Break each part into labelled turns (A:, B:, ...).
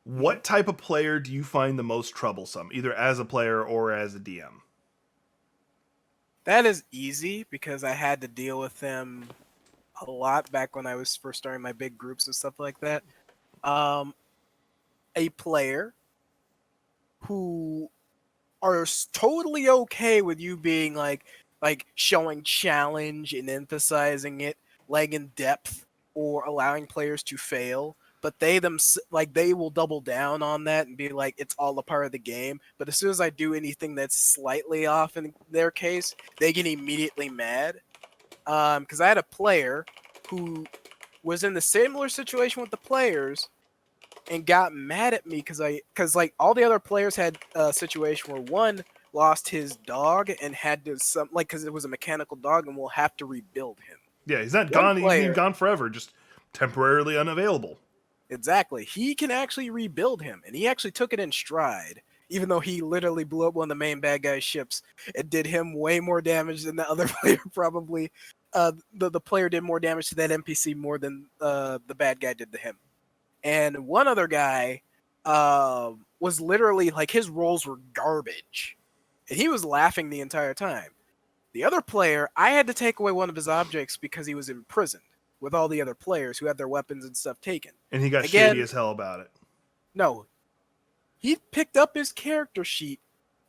A: Mhm.
B: What type of player do you find the most troublesome, either as a player or as a DM?
A: That is easy because I had to deal with them a lot back when I was first starting my big groups and stuff like that. Um, a player who are totally okay with you being like showing challenge and emphasizing it, laying in depth, or allowing players to fail. But they will double down on that and be like, it's all a part of the game. But as soon as I do anything that's slightly off in their case, they get immediately mad. Because I had a player who was in the similar situation with the players and got mad at me because like all the other players had a situation where one lost his dog and had to because it was a mechanical dog and we'll have to rebuild him.
B: Yeah, he's not
A: One
B: gone. He's been
A: player,
B: gone forever, just temporarily unavailable.
A: exactly, he can actually rebuild him, and he actually took it in stride. Even though he literally blew up one of the main bad guy's ships, it did him way more damage than the other player probably. The player did more damage to that NPC more than the bad guy did to him. And one other guy was literally like his rolls were garbage, and he was laughing the entire time. The other player, I had to take away one of his objects because he was imprisoned with all the other players who had their weapons and stuff taken.
B: And he got shady
A: Again,
B: as hell about it.
A: no, he picked up his character sheet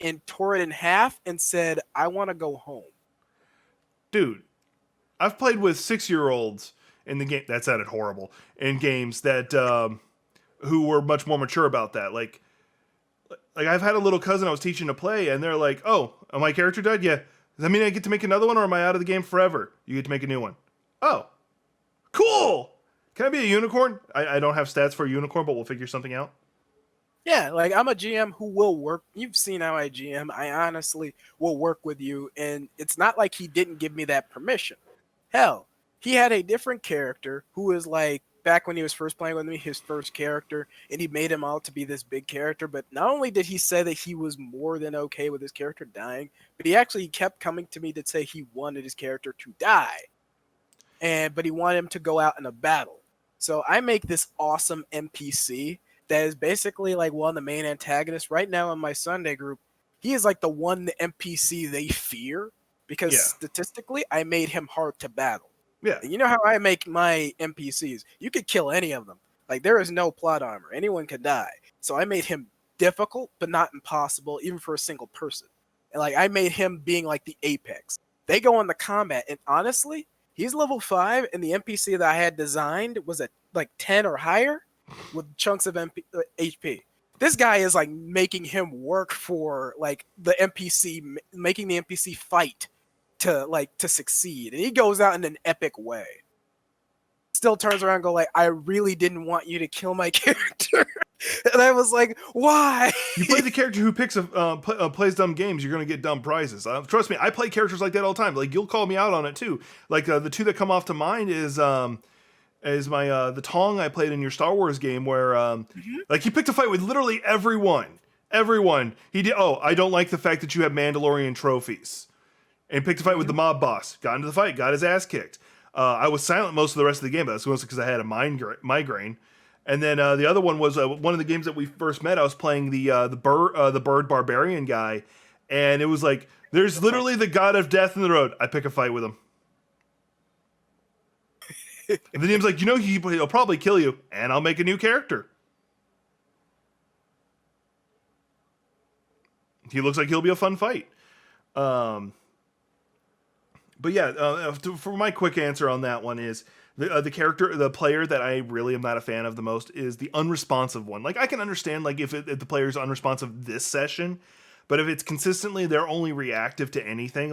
A: and tore it in half and said, "I want to go home."
B: Dude, I've played with 6 year olds in the game. That sounded horrible. In games that who were much more mature about that. Like I've had a little cousin I was teaching to play, and they're like, "Oh, my character died. Yeah, does that mean I get to make another one, or am I out of the game forever? You get to make a new one. Oh, cool. Can I be a unicorn? I don't have stats for a unicorn, but we'll figure something out.
A: Yeah, like I'm a GM who will work. You've seen how I GM. I honestly will work with you, and it's not like he didn't give me that permission. Hell, he had a different character who was like back when he was first playing with me, his first character, and he made him out to be this big character. But not only did he say that he was more than okay with his character dying, but he actually kept coming to me to say he wanted his character to die, and but he wanted him to go out in a battle. So I make this awesome NPC that is basically like one of the main antagonists right now in my Sunday group. He is like the NPC they fear because
B: Yeah,
A: statistically I made him hard to battle.
B: yeah.
A: And you know how I make my NPCs? You could kill any of them. Like there is no plot armor. Anyone could die. So I made him difficult but not impossible even for a single person. And like I made him being like the apex. They go into combat and honestly, he's level 5 and the NPC that I had designed was at like 10 or higher with chunks of HP. This guy is like making him work for like the NPC, making the NPC fight to succeed, and he goes out in an epic way. Still turns around and go like, "I really didn't want you to kill my character," and I was like, "Why?"
B: You play the character who plays dumb games, you're gonna get dumb prizes. Trust me, I play characters like that all the time. Like you'll call me out on it too. Like the two that come off to mind is my the Tong I played in your Star Wars game where
A: Mhm.
B: like he picked a fight with literally everyone. Everyone. He did. Oh, I don't like the fact that you have Mandalorian trophies. And picked a fight with the
A: Mhm.
B: mob boss. Got into the fight. Got his ass kicked. I was silent most of the rest of the game, but that's mostly because I had a migraine. And then the other one was one of the games that we first met. I was playing the bird barbarian guy, and it was like there's literally the god of death in the road. I pick a fight with him, and the DM's like, he'll probably kill you, and I'll make a new character. He looks like he'll be a fun fight. Um, but yeah, for my quick answer on that one is the player that I really am not a fan of the most is the unresponsive one. Like I can understand like if the player is unresponsive this session, but if it's consistently they're only reactive to anything,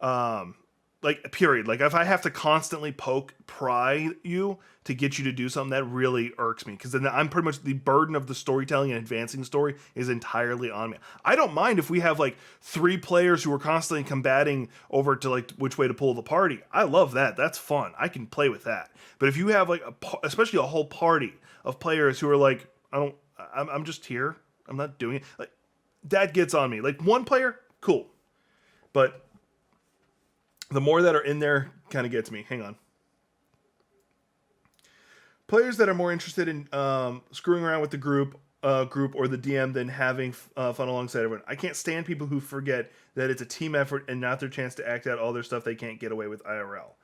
B: um, like period. Like if I have to constantly pry you to get you to do something, that really irks me because then I'm pretty much the burden of the storytelling and advancing the story is entirely on me. I don't mind if we have like 3 players who are constantly combating over to like which way to pull the party. I love that. That's fun. I can play with that. But if you have like especially a whole party of players who are like, I'm just here. I'm not doing it. Like that gets on me. Like one player, cool. But the more that are in there kind of gets me. Hang on. Players that are more interested in screwing around with the group or the DM than having fun alongside everyone. I can't stand people who forget that it's a team effort and not their chance to act out all their stuff they can't get away with IRL.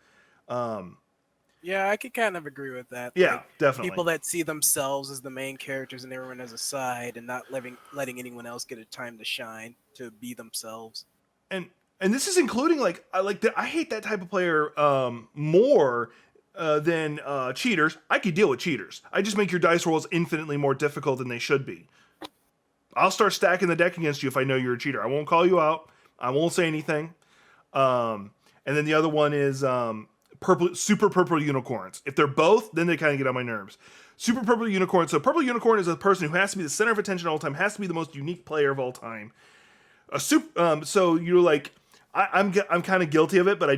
A: Yeah, I could kind of agree with that.
B: Yeah,
A: Like
B: definitely.
A: people that see themselves as the main characters and everyone as a side, and not letting anyone else get a time to shine to be themselves.
B: and and this is including like I hate that type of player more than cheaters. I could deal with cheaters. I just make your dice rolls infinitely more difficult than they should be. I'll start stacking the deck against you if I know you're a cheater. I won't call you out. I won't say anything. And then the other one is super purple unicorns. If they're both, then they kind of get on my nerves. Super purple unicorn. So purple unicorn is a person who has to be the center of attention all the time. Has to be the most unique player of all time. So you're like, I'm kind of guilty of it, but I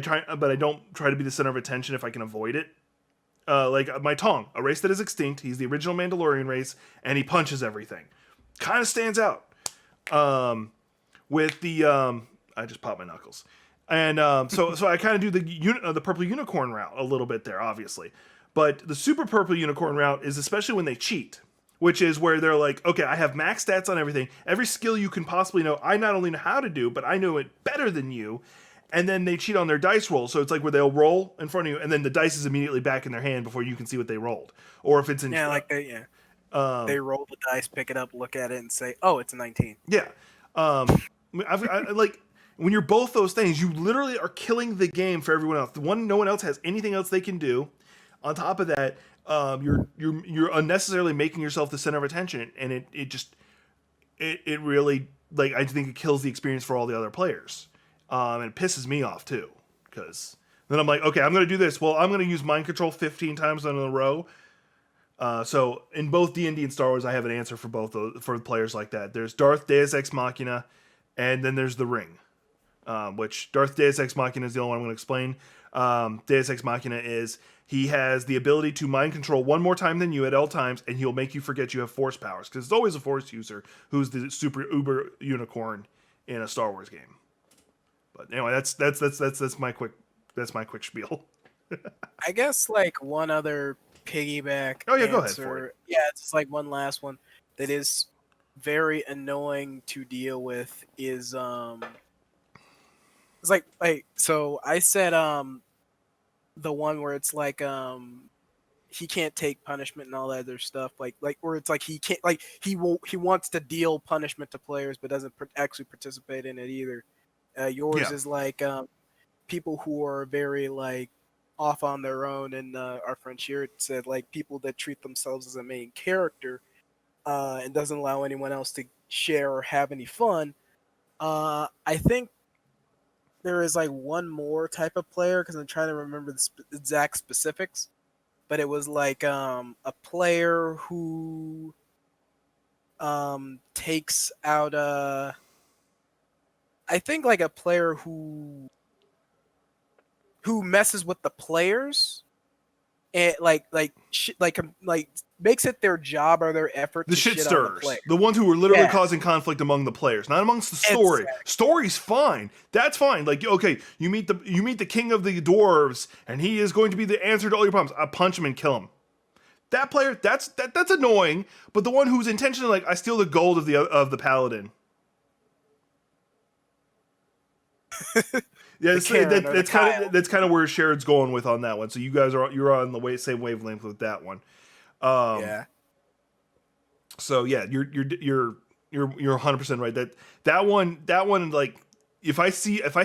B: don't try to be the center of attention if I can avoid it. Like my Tong, a race that is extinct. He's the original Mandalorian race, and he punches everything. Kind of stands out. With the I just popped my knuckles, and so I kind of do the purple unicorn route a little bit there, obviously, but the super purple unicorn route is especially when they cheat, which is where they're like, okay, I have max stats on everything, every skill you can possibly know. I not only know how to do, but I know it better than you. And then they cheat on their dice roll, so it's like where they'll roll in front of you, and then the dice is immediately back in their hand before you can see what they rolled, or if it's in
A: Yeah, like they roll the dice, pick it up, look at it, and say, "Oh, it's a 19."
B: Yeah. I like when you're both those things, you literally are killing the game for everyone else. No one else has anything else they can do. On top of that, you're unnecessarily making yourself the center of attention, and it really like I think it kills the experience for all the other players, and it pisses me off too because then I'm like, okay, I'm gonna do this. Well, I'm gonna use mind control 15 times in a row. So in both D&D and Star Wars, I have an answer for both for players like that. There's Darth Deus Ex Machina, and then there's the Ring, which Darth Deus Ex Machina is the only one I'm going to explain. Deus Ex Machina is he has the ability to mind control one more time than you at all times, and he'll make you forget you have Force powers because it's always a Force user who's the super uber unicorn in a Star Wars game. But anyway, that's my quick spiel.
A: I guess like one other piggyback
B: Oh yeah, go ahead for it.
A: answer. Yeah, it's just like one last one that is very annoying to deal with is it's like so I said the one where it's like he can't take punishment and all that other stuff like where it's like he can't like he wants to deal punishment to players but doesn't actually participate in it either. Yours
B: Yeah.
A: is like people who are very like off on their own, and our friend Sheard said like people that treat themselves as a main character and doesn't allow anyone else to share or have any fun. I think there is like one more type of player because I'm trying to remember the exact specifics, but it was like a player who takes out I think like a player who messes with the players and like makes it their job or their effort
B: The
A: to
B: shit
A: shit on the
B: stirrers.
A: player.
B: The ones who were literally
A: Yeah,
B: causing conflict among the players, not amongst the story.
A: exactly.
B: Story's fine. That's fine. Like, okay, you meet the king of the dwarves, and he is going to be the answer to all your problems. I punch him and kill him. That player, that's annoying. But the one who's intentionally like, I steal the gold of the paladin. Yeah, that's kind of where Sharon's going with on that one. So you guys you're on the same wavelength with that one.
A: Yeah.
B: So yeah, you're 100% right. That one like if I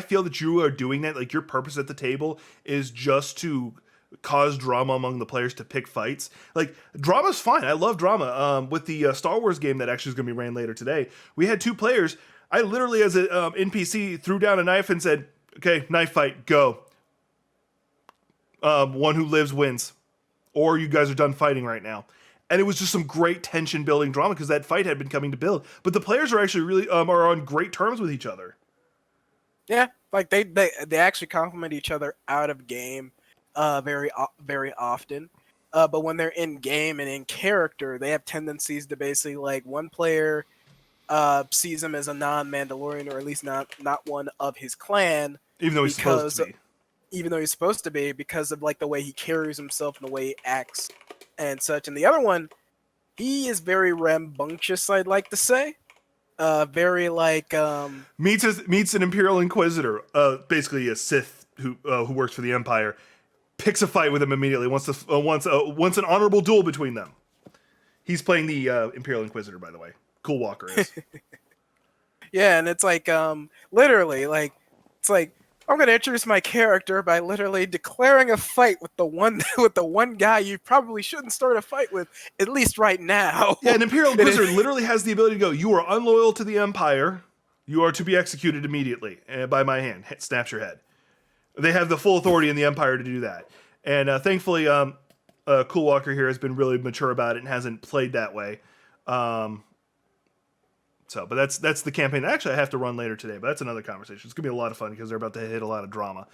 B: feel that you are doing that, like your purpose at the table is just to cause drama among the players to pick fights. Like drama's fine. I love drama. With the Star Wars game that actually is going to be ran later today, we had two players. I literally, as an NPC, threw down a knife and said, "Okay, knife fight, go." One who lives wins, or you guys are done fighting right now. And it was just some great tension building drama because that fight had been coming to build. But the players are actually really are on great terms with each other.
A: Yeah, like they actually compliment each other out of game very often. But when they're in game and in character, they have tendencies to basically like one player sees him as a non-Mandalorian or at least not one of his clan
B: Even though he's supposed
A: because
B: to be.
A: even though he's supposed to be because of like the way he carries himself and the way he acts and such. And the other one, he is very rambunctious, I'd like to say. Very like
B: Meets an Imperial Inquisitor, basically a Sith who works for the Empire. Picks a fight with him immediately. Wants an honorable duel between them. He's playing the Imperial Inquisitor, by the way. Coolwalker is.
A: yeah, and it's like literally like it's like I'm gonna introduce my character by literally declaring a fight with the one with the one guy you probably shouldn't start a fight with, at least right now.
B: Yeah, an Imperial Inquisitor literally has the ability to go, you are unloyal to the Empire. You are to be executed immediately by my hand. Snaps your head. They have the full authority in the Empire to do that. And thankfully, Coolwalker here has been really mature about it and hasn't played that way. But that's the campaign. Actually, I have to run later today, but that's another conversation. It's gonna be a lot of fun because they're about to hit a lot of drama.